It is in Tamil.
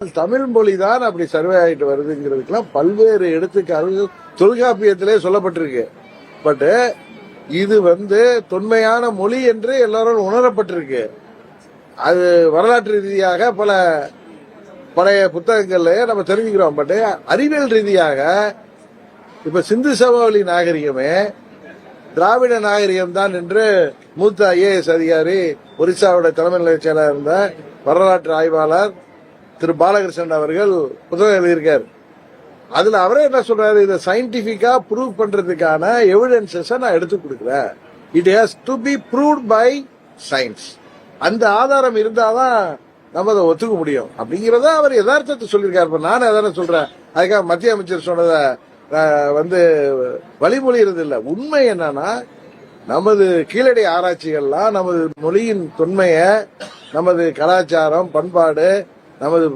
தமிழ் மொழி தான் அப்படி சர்வே ஆகிட்டு வருதுங்கிறதுக்கெல்லாம் பல்வேறு எடுத்துக்காட்டுகள் தொல்காப்பியத்திலே சொல்லப்பட்டிருக்கு. பட் இது தொன்மையான மொழி என்று எல்லாரும் உணரப்பட்டிருக்கு. அது வரலாற்று ரீதியாக பல பழைய புத்தகங்கள்லயே நம்ம தெரிஞ்சுக்கிறோம். பட் அறிவியல் ரீதியாக இப்ப சிந்து சமவெளி நாகரிகமே திராவிட நாகரிகம் தான் என்று மூத்த ஐஏஎஸ் அதிகாரி ஒரிசாவோட தலைமை நிலைய செயலர் இருந்த வரலாற்று ஆய்வாளர் திரு பாலகிருஷ்ணன் அவர்கள் புத்தகம் எழுதியிருக்காரு. அதுல அவரே என்ன சொல்றாரு, இதை சயின்டிபிக்கா ப்ரூவ் பண்றதுக்கான எவிடன்சஸ் நான் எடுத்து கொடுக்கிறேன். It has to be proved by science. அந்த ஆதாரம் இருந்தாதான் நம்ம அதை ஒத்துக்க முடியும் அப்படிங்கறத அவர் யதார்த்தத்தை சொல்லியிருக்காரு. இப்ப நானும் அதான சொல்றேன். அதுக்காக மத்திய அமைச்சர் சொன்னத வழிமொழிகிறது இல்ல. உண்மை என்னன்னா, நமது கீழடி ஆராய்ச்சிகள்லாம் நமது மொழியின் தொன்மைய, நமது கலாச்சாரம், பண்பாடு, நமது